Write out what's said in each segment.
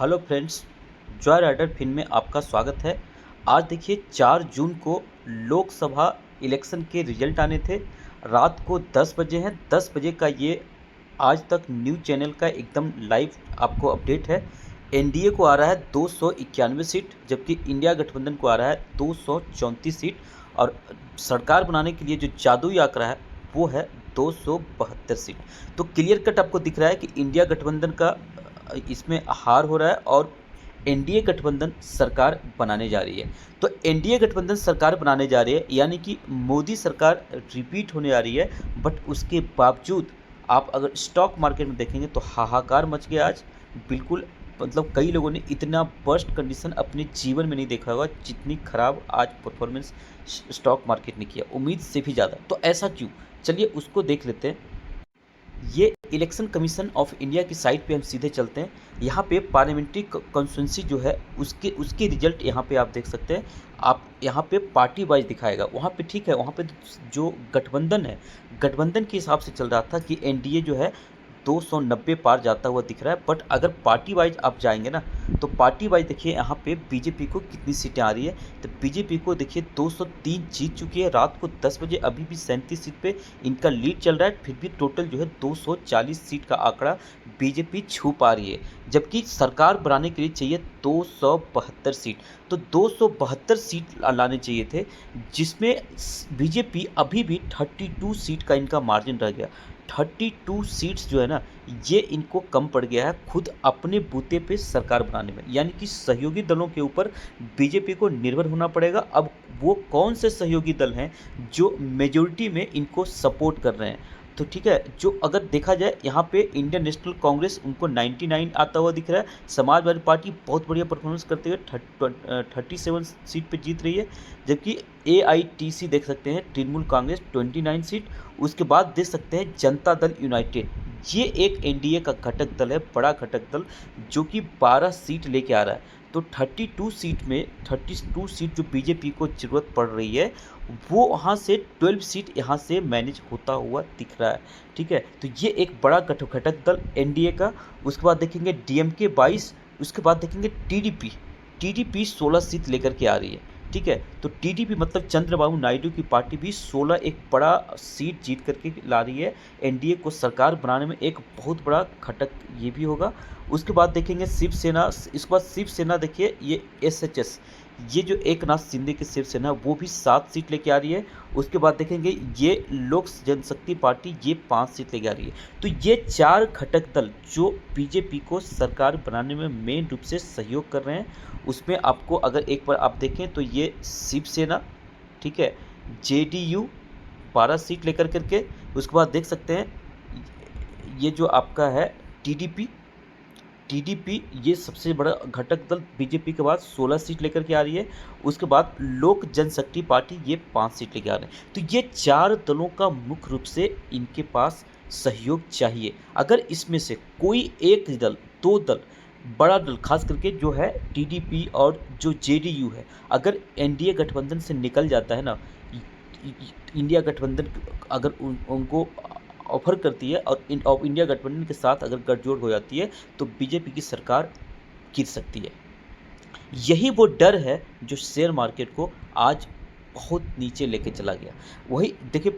Hello friends, Joy Rider Fin में आपका स्वागत है। आज देखिए 4 जून को लोकसभा इलेक्शन के रिजल्ट आने थे। रात को 10 बजे हैं। 10 बजे का ये आज तक न्यूज़ चैनल का एकदम लाइव आपको अपडेट है। एनडीए को आ रहा है 291 सीट, जबकि इंडिया गठबंधन को आ रहा है 234 सीट। और सरकार बनाने के लिए जो जादुई आंकड़ा है वो है 272 सीट। तो क्लियर कट आपको दिख रहा है कि इंडिया गठबंधन का इसमें हार हो रहा है और एनडीए गठबंधन सरकार बनाने जा रही है। तो एनडीए गठबंधन सरकार बनाने जा रही है यानी कि मोदी सरकार रिपीट होने आ रही है। बट उसके बावजूद आप अगर स्टॉक मार्केट में देखेंगे तो हाहाकार मच गया आज। बिल्कुल मतलब कई लोगों ने इतना वर्स्ट कंडीशन अपने जीवन में नहीं देखा होगा जितनी खराब आज परफॉर्मेंस स्टॉक मार्केट ने किया, उम्मीद से भी ज़्यादा। तो ऐसा क्यों, चलिए उसको देख लेते हैं। ये इलेक्शन कमीशन ऑफ इंडिया की साइट पे हम सीधे चलते हैं। यहाँ पे पार्लियामेंट्री कॉन्स्टिट्यूंसी जो है उसके रिजल्ट यहाँ पे आप देख सकते हैं। आप यहाँ पे पार्टी वाइज दिखाएगा, वहाँ पे ठीक है, वहाँ पे जो गठबंधन है, गठबंधन के हिसाब से चल रहा था कि एनडीए जो है 290 पार जाता हुआ दिख रहा है। बट अगर पार्टी वाइज आप जाएंगे ना, तो पार्टी वाइज देखिए यहाँ पे बीजेपी को कितनी सीटें आ रही है। तो बीजेपी को देखिए 203 जीत चुकी है। रात को 10 बजे अभी भी 37 सीट पे इनका लीड चल रहा है। फिर भी टोटल जो है 240 सीट का आंकड़ा बीजेपी छू पा रही है, जबकि सरकार बनाने के लिए चाहिए 272 सीट। तो 272 सीट लाने चाहिए थे, जिसमें बीजेपी अभी भी 32 सीट का इनका मार्जिन रह गया। 32 सीट्स जो है ना, ये इनको कम पड़ गया है खुद अपने बूते पे सरकार बनाने में। यानी कि सहयोगी दलों के ऊपर बीजेपी को निर्भर होना पड़ेगा। अब वो कौन से सहयोगी दल हैं जो मेजोरिटी में इनको सपोर्ट कर रहे हैं? तो ठीक है, जो अगर देखा जाए यहाँ पे इंडियन नेशनल कांग्रेस उनको 99 आता हुआ दिख रहा है। समाजवादी पार्टी बहुत बढ़िया परफॉर्मेंस करते हुए 37 सीट पे जीत रही है। जबकि एआईटीसी देख सकते हैं, तृणमूल कांग्रेस 29 सीट। उसके बाद देख सकते हैं जनता दल यूनाइटेड, ये एक एनडीए का घटक दल है, बड़ा घटक दल, जो कि 12 सीट लेके आ रहा है। तो 32 सीट में 32 सीट जो बीजेपी को ज़रूरत पड़ रही है, वो वहाँ से 12 सीट यहाँ से मैनेज होता हुआ दिख रहा है। ठीक है, तो ये एक बड़ा घटक दल एनडीए का। उसके बाद देखेंगे डीएमके 22। उसके बाद देखेंगे टीडीपी 16 सीट लेकर के आ रही है। ठीक है, तो टीडीपी मतलब चंद्रबाबू नायडू की पार्टी भी 16 एक बड़ा सीट जीत करके ला रही है। एनडीए को सरकार बनाने में एक बहुत बड़ा घटक ये भी होगा। उसके बाद देखेंगे शिवसेना। इसके बाद शिवसेना देखिए, ये एसएचएस, ये जो एकनाथ शिंदे की शिवसेना, वो भी 7 सीट लेके आ रही है। उसके बाद देखेंगे ये लोक जनशक्ति पार्टी, ये 5 सीट लेके आ रही है। तो ये 4 घटक दल जो बीजेपी को सरकार बनाने में मेन रूप से सहयोग कर रहे हैं। उसमें आपको अगर एक बार आप देखें तो ये शिवसेना, ठीक है, जेडीयू 12 सीट लेकर करके। उसके बाद देख सकते हैं ये जो आपका है टीडीपी, ये सबसे बड़ा घटक दल बीजेपी के बाद 16 सीट लेकर के आ रही है। उसके बाद लोक जनशक्ति पार्टी, ये 5 सीट लेकर आ रहे हैं। तो ये 4 दलों का मुख्य रूप से इनके पास सहयोग चाहिए। अगर इसमें से कोई एक दल, 2 दल, बड़ा दल खास करके जो है टीडीपी और जो जेडीयू है, अगर एनडीए गठबंधन से निकल जाता है ना, इंडिया गठबंधन अगर उनको ऑफर करती है और इंडिया गठबंधन के साथ अगर गठजोड़ हो जाती है, तो बीजेपी की सरकार गिर सकती है। यही वो डर है जो शेयर मार्केट को आज बहुत नीचे लेके चला गया। वही देखिए,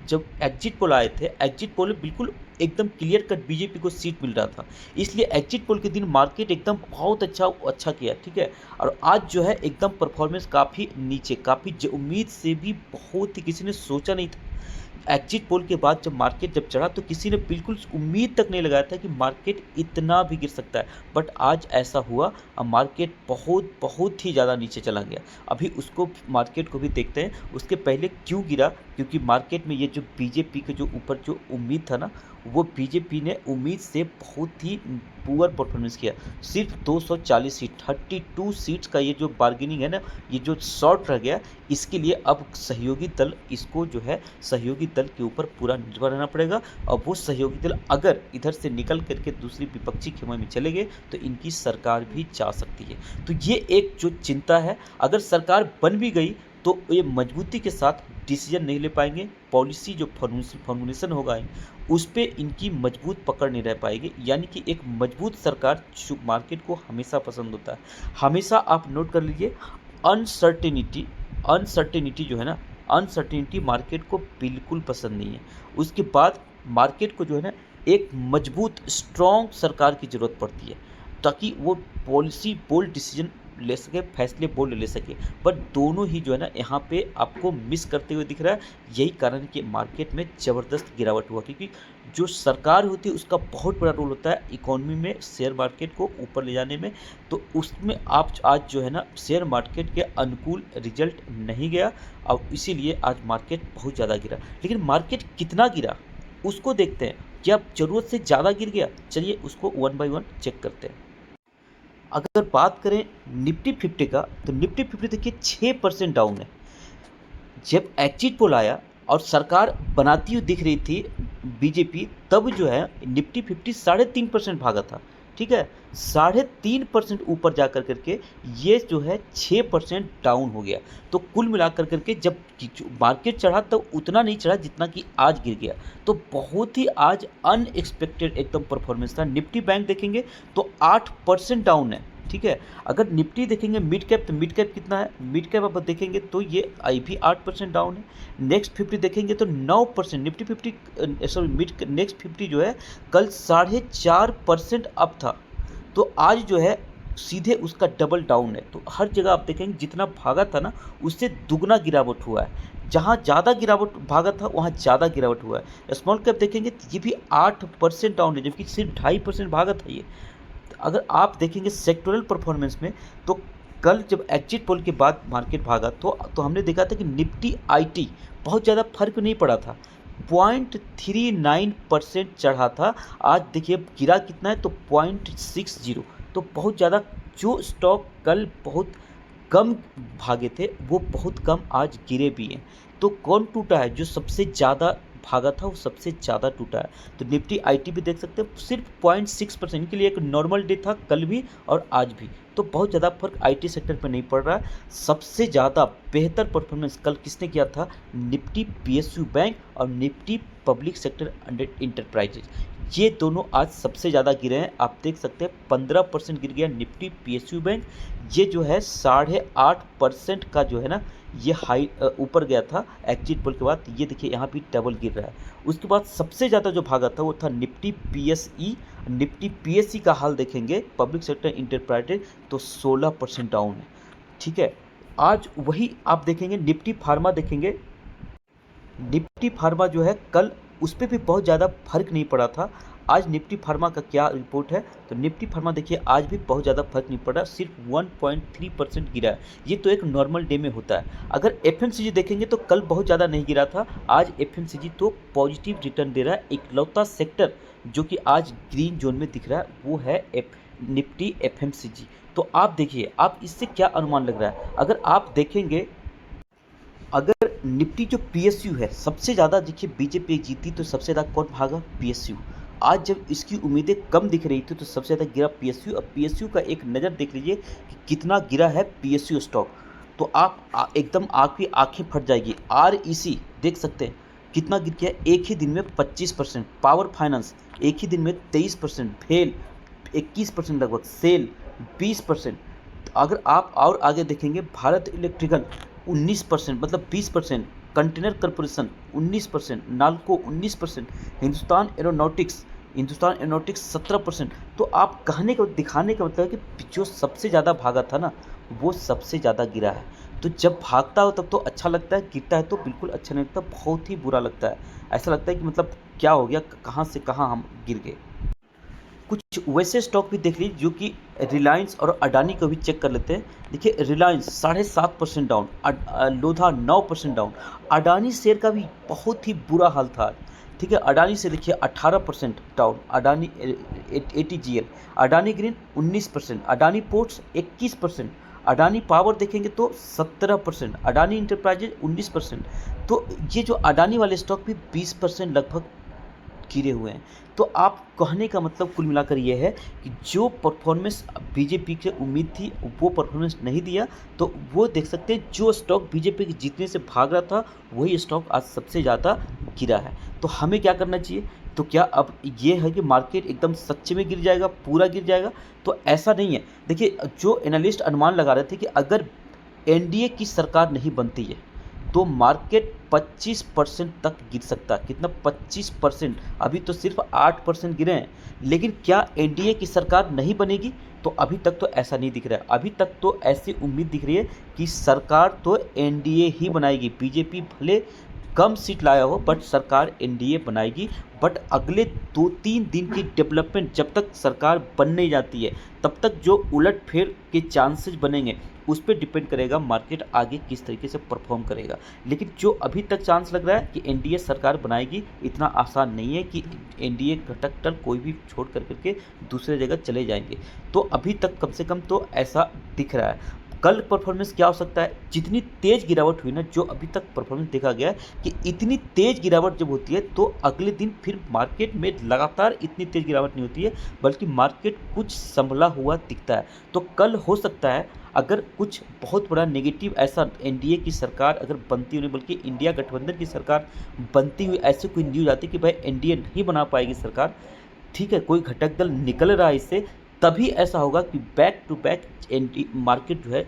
जब एग्जिट पोल आए थे, एग्जिट पोल में बिल्कुल एकदम क्लियर कट बीजेपी को सीट मिल रहा था। इसलिए एग्जिट पोल के दिन मार्केट एकदम बहुत अच्छा किया। ठीक है, और आज जो है एकदम परफॉर्मेंस काफ़ी नीचे, काफ़ी उम्मीद से भी बहुत ही किसी ने सोचा नहीं था। एग्जिट पोल के बाद जब मार्केट जब चढ़ा तो किसी ने बिल्कुल उम्मीद तक नहीं लगाया था कि मार्केट इतना भी गिर सकता है। बट आज ऐसा हुआ, अब मार्केट बहुत बहुत ही ज़्यादा नीचे चला गया। अभी उसको मार्केट को भी देखते हैं। उसके पहले क्यों गिरा, क्योंकि मार्केट में ये जो बीजेपी के जो ऊपर जो उम्मीद था ना, वो बीजेपी ने उम्मीद से बहुत ही पुअर परफॉर्मेंस किया। सिर्फ 240 सीट, 32 सीट्स का ये जो बार्गेनिंग है ना, ये जो शॉर्ट रह गया, इसके लिए अब सहयोगी दल, इसको जो है सहयोगी दल के ऊपर पूरा निर्भर रहना पड़ेगा। और वो सहयोगी दल अगर इधर से निकल करके दूसरी विपक्षी खेमे में चले गए तो इनकी सरकार भी जा सकती है। तो ये एक जो चिंता है, अगर सरकार बन भी गई तो ये मजबूती के साथ डिसीजन नहीं ले पाएंगे, पॉलिसी जो फॉर्मुलेशन होगा उस पे इनकी मजबूत पकड़ नहीं रह पाएगी। यानी कि एक मजबूत सरकार जो मार्केट को हमेशा पसंद होता है। हमेशा आप नोट कर लीजिए, अनसर्टेनिटी अनसर्टेनिटी जो है ना, अनसर्टेनिटी मार्केट को बिल्कुल पसंद नहीं है। उसके बाद मार्केट को जो है ना एक मजबूत स्ट्रॉन्ग सरकार की ज़रूरत पड़ती है, ताकि वो पॉलिसी बोल्ड डिसीजन ले सके, फैसले बोल्ड ले सके। बट दोनों ही जो है ना यहाँ पे आपको मिस करते हुए दिख रहा है। यही कारण है कि मार्केट में ज़बरदस्त गिरावट हुआ, क्योंकि जो सरकार होती है उसका बहुत बड़ा रोल होता है इकोनॉमी में, शेयर मार्केट को ऊपर ले जाने में। तो उसमें आप आज जो है ना शेयर मार्केट के अनुकूल रिजल्ट नहीं गया, और इसीलिए आज मार्केट बहुत ज़्यादा गिरा। लेकिन मार्केट कितना गिरा उसको देखते हैं। क्या ज़रूरत से ज़्यादा गिर गया? चलिए उसको वन बाय वन चेक करते हैं। अगर बात करें निफ्टी 50 का, तो निफ्टी 50 देखिए 6% डाउन है। जब एग्जिट पोल आया और सरकार बनाती हुई दिख रही थी बीजेपी, तब जो है निफ्टी 50 3.5% भागा था। ठीक है, 3.5% ऊपर जा कर करके ये जो है 6% डाउन हो गया। तो कुल मिलाकर करके जब मार्केट चढ़ा तो उतना नहीं चढ़ा जितना कि आज गिर गया। तो बहुत ही आज अनएक्सपेक्टेड एकदम परफॉर्मेंस था। निफ्टी बैंक देखेंगे तो 8% डाउन है। ठीक है, अगर निफ्टी देखेंगे मिड कैप, तो मिड कैप कितना है? मिड कैप आप देखेंगे तो ये आई भी 8% डाउन है। नेक्स्ट 50 देखेंगे तो 9%। निफ्टी 50 सॉरी नेक्स्ट 50 जो है कल 4.5% अप था, तो आज जो है सीधे उसका डबल डाउन है। तो हर जगह आप देखेंगे जितना भागा था ना उससे दुगना गिरावट हुआ है। जहाँ ज़्यादा गिरावट भागा था वहाँ ज़्यादा गिरावट हुआ है। स्मॉल कैप देखेंगे तो ये भी 8% डाउन है, जबकि सिर्फ 2.5% भागा था ये। अगर आप देखेंगे सेक्टोरल परफॉर्मेंस में, तो कल जब एग्जिट पोल के बाद मार्केट भागा तो हमने देखा था कि निफ्टी आईटी बहुत ज़्यादा फर्क नहीं पड़ा था, 0.39% चढ़ा था। आज देखिए गिरा कितना है, तो 0.60। तो बहुत ज़्यादा जो स्टॉक कल बहुत कम भागे थे वो बहुत कम आज गिरे भी हैं। तो कौन टूटा है? जो सबसे ज़्यादा भागा था वो सबसे ज़्यादा टूटा है। तो निफ्टी आईटी भी देख सकते हैं सिर्फ 0.6% के लिए एक नॉर्मल डे था कल भी और आज भी। तो बहुत ज़्यादा फर्क आईटी सेक्टर पर नहीं पड़ रहा है। सबसे ज़्यादा बेहतर परफॉर्मेंस कल किसने किया था? निफ्टी पीएसयू बैंक और निफ्टी पब्लिक सेक्टर इंटरप्राइजेज, ये दोनों आज सबसे ज़्यादा गिरे हैं। आप देख सकते हैं 15% गिर गया निफ्टी पीएसयू बैंक। ये जो है 8.5% का जो है ना ये हाई ऊपर गया था एग्जिट पोल के बाद। ये देखिए यहाँ भी डबल गिर रहा है। उसके बाद सबसे ज़्यादा जो भागा था वो था निफ्टी पीएसई। निफ्टी पीएसई का हाल देखेंगे पब्लिक सेक्टर इंटरप्राइजेज, तो 16% डाउन है। ठीक है, आज वही आप देखेंगे निफ्टी फार्मा देखेंगे। निफ्टी फार्मा जो है कल उस पर भी बहुत ज़्यादा फर्क नहीं पड़ा था। आज निफ्टी फार्मा का क्या रिपोर्ट है? तो निफ्टी फार्मा देखिए आज भी बहुत ज़्यादा फर्क नहीं पड़ा, सिर्फ 1.3% गिरा है। ये तो एक नॉर्मल डे में होता है। अगर एफएमसीजी देखेंगे तो कल बहुत ज़्यादा नहीं गिरा था, आज एफएमसीजी तो पॉजिटिव रिटर्न दे रहा है। इकलौता सेक्टर जो कि आज ग्रीन जोन में दिख रहा है वो है निफ्टी एफएमसीजी। तो आप देखिए, आप इससे क्या अनुमान लग रहा है? अगर आप देखेंगे, अगर निफ्टी जो पीएसयू है सबसे ज़्यादा देखिए बीजेपी जीती तो सबसे ज़्यादा कौन भागा? पीएसयू। आज जब इसकी उम्मीदें कम दिख रही थी तो सबसे ज़्यादा गिरा पीएसयू। अब पीएसयू का एक नज़र देख लीजिए कि कितना गिरा है पीएसयू स्टॉक, तो आप एकदम आपकी आंखें फट जाएगी। आरईसी देख सकते हैं कितना गिर गया एक ही दिन में, 25%। पावर फाइनेंस एक ही दिन में 23%, भेल 21% लगभग, सेल 20%। अगर आप और आगे देखेंगे भारत इलेक्ट्रिकल 19%, मतलब 20%, container corporation 19%, NALCO 19%, Hindustan aeronautics 17%। तो आप दिखाने का मतलब है कि जो सबसे ज़्यादा भागा था ना वो सबसे ज़्यादा गिरा है। तो जब भागता हो तब तो अच्छा लगता है, गिरता है तो बिल्कुल अच्छा नहीं लगता, बहुत ही बुरा लगता है। ऐसा लगता है कि मतलब क्या हो गया, कहाँ से कहाँ हम गिर गए। कुछ वैसे स्टॉक भी देख लीजिए जो कि रिलायंस और अडानी को भी चेक कर लेते हैं। देखिए Reliance 7.5% down, Lodha 9% down. Adani share का भी बहुत ही बुरा हाल था। ठीक है, अडानी से देखिए 18% down, Adani ATGL, Adani green 19%, Adani ports 21%, Adani power देखेंगे तो 17%, अडानी इंटरप्राइजेज 19%। तो ये जो अडानी वाले स्टॉक भी 20% लगभग गिरे हुए हैं। तो आप कहने का मतलब कुल मिलाकर ये है कि जो परफॉर्मेंस बीजेपी से उम्मीद थी वो परफॉर्मेंस नहीं दिया। तो वो देख सकते हैं जो स्टॉक बीजेपी के जीतने से भाग रहा था वही स्टॉक आज सबसे ज़्यादा गिरा है। तो हमें क्या करना चाहिए? तो क्या अब ये है कि मार्केट एकदम सच्चे में गिर जाएगा, पूरा गिर जाएगा? तो ऐसा नहीं है। देखिए, जो एनालिस्ट अनुमान लगा रहे थे कि अगर एनडीए की सरकार नहीं बनती है तो मार्केट 25% तक गिर सकता है। कितना? 25%। अभी तो सिर्फ 8% गिरे हैं। लेकिन क्या एनडीए की सरकार नहीं बनेगी? तो अभी तक तो ऐसा नहीं दिख रहा है। अभी तक तो ऐसी उम्मीद दिख रही है कि सरकार तो एनडीए ही बनाएगी। बीजेपी भले कम सीट लाया हो बट सरकार एनडीए बनाएगी। बट अगले 2-3 दिन की डेवलपमेंट जब तक सरकार बन नहीं जाती है तब तक जो उलटफेर के चांसेस बनेंगे उस पर डिपेंड करेगा मार्केट आगे किस तरीके से परफॉर्म करेगा। लेकिन जो अभी तक चांस लग रहा है कि एनडीए सरकार बनाएगी, इतना आसान नहीं है कि एनडीए घटक दल कोई भी छोड़ कर करके दूसरे जगह चले जाएंगे। तो अभी तक कम से कम तो ऐसा दिख रहा है। कल परफॉर्मेंस क्या हो सकता है? जितनी तेज गिरावट हुई ना, जो अभी तक परफॉर्मेंस देखा गया है कि इतनी तेज गिरावट जब होती है तो अगले दिन फिर मार्केट में लगातार इतनी तेज गिरावट नहीं होती है, बल्कि मार्केट कुछ संभला हुआ दिखता है। तो कल हो सकता है अगर कुछ बहुत बड़ा नेगेटिव ऐसा एनडीए की सरकार अगर बनती हुई, बल्कि इंडिया गठबंधन की सरकार बनती हुई ऐसी कोई न्यूज़ आती कि भाई एनडीए नहीं बना पाएगी सरकार, ठीक है, कोई घटक दल निकल रहा है इससे, तभी ऐसा होगा कि back to back anti market जो है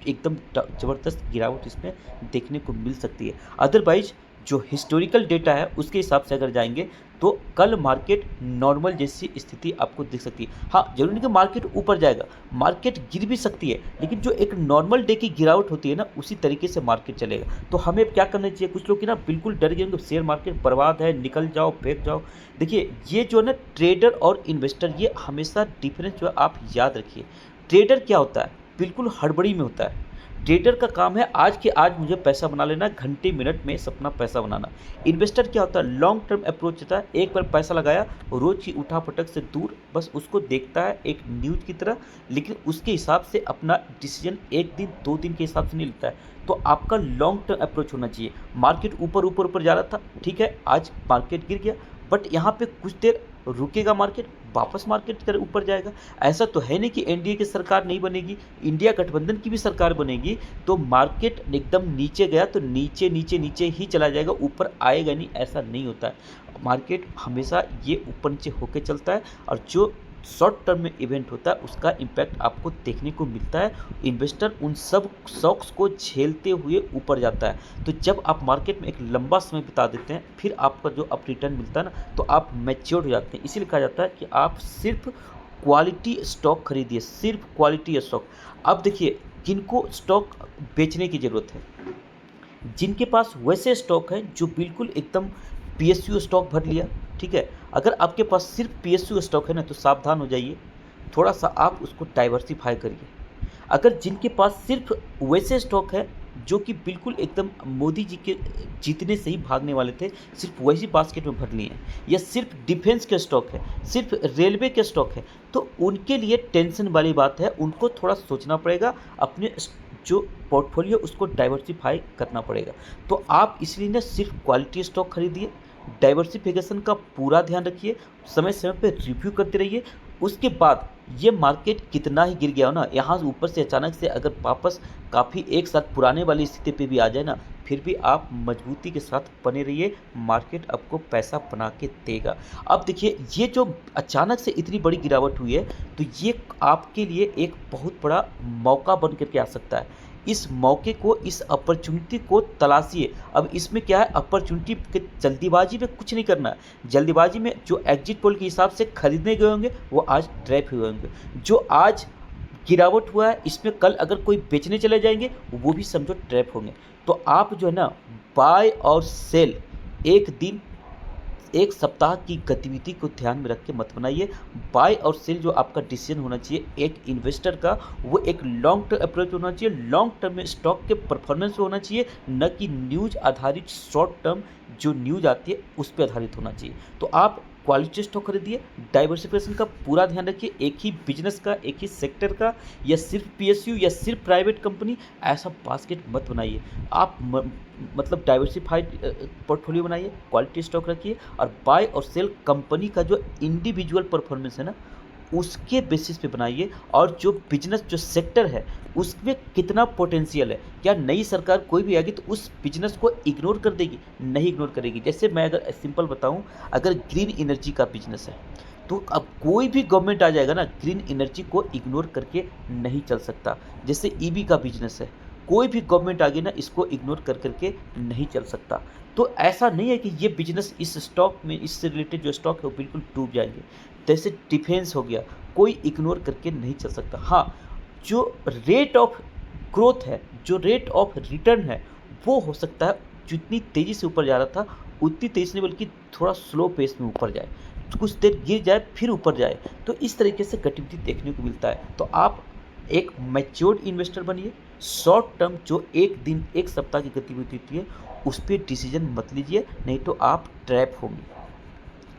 एकदम ज़बरदस्त गिरावट इसमें देखने को मिल सकती है। अदरवाइज जो हिस्टोरिकल डेटा है उसके हिसाब से अगर जाएंगे तो कल मार्केट नॉर्मल जैसी स्थिति आपको दिख सकती है। हाँ, जरूरी नहीं कि मार्केट ऊपर जाएगा, मार्केट गिर भी सकती है, लेकिन जो एक नॉर्मल डे की गिरावट होती है ना उसी तरीके से मार्केट चलेगा। तो हमें क्या करना चाहिए? कुछ लोग की ना बिल्कुल डर गए शेयर मार्केट बर्बाद है, निकल जाओ, फेंक जाओ। देखिए, ये जो है ना ट्रेडर और इन्वेस्टर, ये हमेशा डिफरेंस जो है आप याद रखिए। ट्रेडर क्या होता है? बिल्कुल हड़बड़ी में होता है। ट्रेडर का काम है आज के आज मुझे पैसा बना लेना, घंटे मिनट में अपना पैसा बनाना। इन्वेस्टर क्या होता है? लॉन्ग टर्म अप्रोच होता है। एक बार पैसा लगाया, रोज की उठा पटक से दूर, बस उसको देखता है एक न्यूज़ की तरह, लेकिन उसके हिसाब से अपना डिसीजन एक दिन 2 दिन के हिसाब से नहीं लेता है। तो आपका लॉन्ग टर्म अप्रोच होना चाहिए। मार्केट ऊपर ऊपर ऊपर जा रहा था, ठीक है, आज मार्केट गिर गया, बट यहाँ पे कुछ देर रुकेगा मार्केट, वापस मार्केट की तरफ ऊपर जाएगा। ऐसा तो है नहीं कि एनडीए की सरकार नहीं बनेगी, इंडिया गठबंधन की भी सरकार बनेगी तो मार्केट एकदम नीचे गया तो नीचे नीचे नीचे ही चला जाएगा, ऊपर आएगा नहीं, ऐसा नहीं होता है। मार्केट हमेशा ये ऊपर नीचे होके चलता है और जो शॉर्ट टर्म में इवेंट होता है उसका इम्पैक्ट आपको देखने को मिलता है। इन्वेस्टर उन सब शॉक्स को झेलते हुए ऊपर जाता है। तो जब आप मार्केट में एक लंबा समय बिता देते हैं फिर आपका जो अप रिटर्न मिलता है ना, तो आप मैच्योर हो जाते हैं। इसीलिए कहा जाता है कि आप सिर्फ क्वालिटी स्टॉक खरीदिए, सिर्फ क्वालिटी स्टॉक। अब देखिए, किनको स्टॉक बेचने की ज़रूरत है? जिनके पास वैसे स्टॉक हैं जो बिल्कुल एकदम पीएसयू स्टॉक भर लिया, ठीक है। अगर आपके पास सिर्फ पीएसयू स्टॉक है ना तो सावधान हो जाइए, थोड़ा सा आप उसको डाइवर्सिफाई करिए। अगर जिनके पास सिर्फ वैसे स्टॉक है जो कि बिल्कुल एकदम मोदी जी के जीतने से ही भागने वाले थे, सिर्फ वही बास्केट में भर लिए हैं, या सिर्फ डिफेंस के स्टॉक है, सिर्फ रेलवे के स्टॉक है, तो उनके लिए टेंशन वाली बात है। उनको थोड़ा सोचना पड़ेगा, अपने जो पोर्टफोलियो उसको डाइवर्सिफाई करना पड़ेगा। तो आप इसलिए ना सिर्फ क्वालिटी स्टॉक खरीदिए, डाइवर्सिफिकेशन का पूरा ध्यान रखिए, समय समय पे रिव्यू करते रहिए। उसके बाद ये मार्केट कितना ही गिर गया हो ना, यहाँ से ऊपर से अचानक से अगर वापस काफ़ी एक साथ पुराने वाली स्थिति पे भी आ जाए ना, फिर भी आप मजबूती के साथ बने रहिए, मार्केट आपको पैसा बना के देगा। अब देखिए, ये जो अचानक से इतनी बड़ी गिरावट हुई है तो ये आपके लिए एक बहुत बड़ा मौका बन करके आ सकता है। इस मौके को, इस अपॉर्चुनिटी को तलाशिए। अब इसमें क्या है, अपॉर्चुनिटी के जल्दीबाजी में कुछ नहीं करना है। जल्दीबाजी में जो एग्जिट पोल के हिसाब से खरीदने गए होंगे वो आज ट्रैप हुए होंगे। जो आज गिरावट हुआ है इसमें कल अगर कोई बेचने चले जाएंगे वो भी समझो ट्रैप होंगे। तो आप जो है ना, बाय और सेल एक दिन, एक सप्ताह की गतिविधि को ध्यान में रख के मत बनाइए। बाय और सेल जो आपका डिसीजन होना चाहिए एक इन्वेस्टर का, वो एक लॉन्ग टर्म अप्रोच होना चाहिए, लॉन्ग टर्म में स्टॉक के परफॉर्मेंस पे होना चाहिए, न कि न्यूज़ आधारित शॉर्ट टर्म जो न्यूज़ आती है उस पर आधारित होना चाहिए। तो आप क्वालिटी स्टॉक खरीदिए, डाइवर्सिफिकेशन का पूरा ध्यान रखिए, एक ही बिजनेस का, एक ही सेक्टर का, या सिर्फ पीएसयू या सिर्फ प्राइवेट कंपनी, ऐसा बास्केट मत बनाइए। आप मतलब डाइवर्सिफाइड पोर्टफोलियो बनाइए, क्वालिटी स्टॉक रखिए, और बाय और सेल कंपनी का जो इंडिविजुअल परफॉर्मेंस है ना, उसके बेसिस पे बनाइए। और जो बिजनेस जो सेक्टर है उसमें कितना पोटेंशियल है, क्या नई सरकार कोई भी आएगी तो उस बिजनेस को इग्नोर कर देगी? नहीं इग्नोर करेगी। जैसे मैं अगर सिंपल बताऊं, अगर ग्रीन एनर्जी का बिजनेस है तो अब कोई भी गवर्नमेंट आ जाएगा ना, ग्रीन एनर्जी को इग्नोर करके नहीं चल सकता। जैसे ईवी का बिजनेस है, कोई भी गवर्नमेंट आ गई ना, इसको इग्नोर कर करके नहीं चल सकता। तो ऐसा नहीं है कि ये बिजनेस इस स्टॉक में, इससे रिलेटेड जो स्टॉक है वो बिल्कुल डूब जाएंगे। जैसे डिफेंस हो गया, कोई इग्नोर करके नहीं चल सकता। हाँ, जो रेट ऑफ ग्रोथ है, जो रेट ऑफ रिटर्न है, वो हो सकता है जितनी तेज़ी से ऊपर जा रहा था उतनी तेज़ी से नहीं, बल्कि थोड़ा स्लो पेस में ऊपर जाए, तो कुछ देर गिर जाए फिर ऊपर जाए। तो इस तरीके से गतिविधि देखने को मिलता है। तो आप एक मैच्योर्ड इन्वेस्टर बनिए। शॉर्ट टर्म जो एक दिन एक सप्ताह की गतिविधि होती है उस पर डिसीजन मत लीजिए, नहीं तो आप ट्रैप होंगे।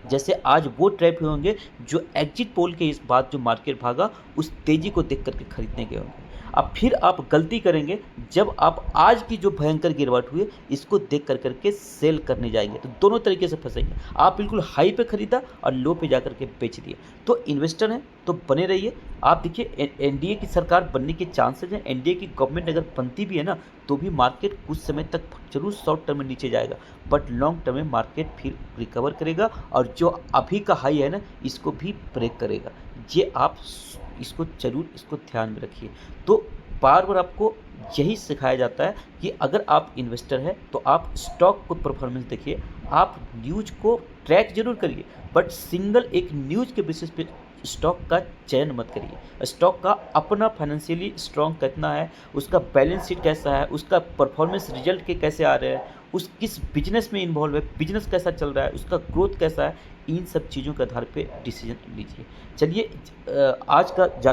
जैसे आज वो ट्रैप हुए होंगे जो एग्जिट पोल के इस बात जो मार्केट भागा उस तेजी को देख करके खरीदने गए होंगे। अब फिर आप गलती करेंगे जब आप आज की जो भयंकर गिरवाट हुई है इसको देख कर करके सेल करने जाएंगे, तो दोनों तरीके से फंसेंगे। आप बिल्कुल हाई पे खरीदा और लो पे जा करके बेच दिए। तो इन्वेस्टर हैं तो बने रहिए। आप देखिए एनडीए की सरकार बनने के चांसेस हैं, एनडीए की गवर्नमेंट अगर बनती भी है ना, तो भी मार्केट कुछ समय तक जरूर शॉर्ट टर्म में नीचे जाएगा, बट लॉन्ग टर्म में मार्केट फिर रिकवर करेगा और जो अभी का हाई है ना इसको भी ब्रेक करेगा। ये आप इसको जरूर इसको ध्यान में रखिए। तो बार बार आपको यही सिखाया जाता है कि अगर आप इन्वेस्टर हैं तो आप स्टॉक को परफॉर्मेंस देखिए, आप न्यूज को ट्रैक जरूर करिए, बट सिंगल एक न्यूज के बेसिस पे स्टॉक का चयन मत करिए। स्टॉक का अपना फाइनेंशियली स्ट्रॉन्ग कितना है, उसका बैलेंस शीट कैसा है, उसका परफॉर्मेंस रिजल्ट के कैसे आ रहे हैं, उस किस बिजनेस में इन्वॉल्व है, बिजनेस कैसा चल रहा है, उसका ग्रोथ कैसा है, इन सब चीज़ों के आधार पे डिसीजन लीजिए। चलिए आज का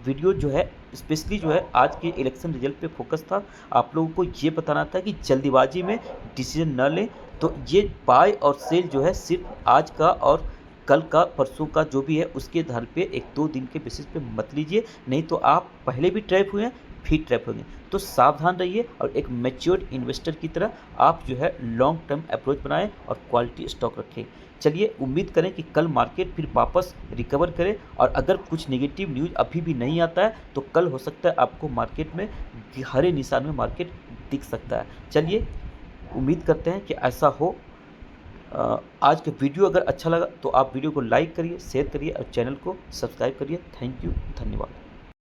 वीडियो जो है स्पेशली जो है आज के इलेक्शन रिजल्ट पे फोकस था। आप लोगों को ये बताना था कि जल्दीबाजी में डिसीजन न लें। तो ये बाय और सेल जो है सिर्फ आज का और कल का परसों का जो भी है उसके आधार पे एक दो दिन के बेसिस पे मत लीजिए, नहीं तो आप पहले भी ट्रैप हुए हैं फिर ट्रैप होंगे। तो सावधान रहिए और एक मैच्योर्ड इन्वेस्टर की तरह आप जो है लॉन्ग टर्म अप्रोच बनाएं और क्वालिटी स्टॉक रखें। चलिए उम्मीद करें कि कल मार्केट फिर वापस रिकवर करे, और अगर कुछ नेगेटिव न्यूज़ अभी भी नहीं आता है तो कल हो सकता है आपको मार्केट में हरे निशान में मार्केट दिख सकता है। चलिए उम्मीद करते हैं कि ऐसा हो। आज का वीडियो अगर अच्छा लगा तो आप वीडियो को लाइक करिए, शेयर करिए और चैनल को सब्सक्राइब करिए। थैंक यू, धन्यवाद।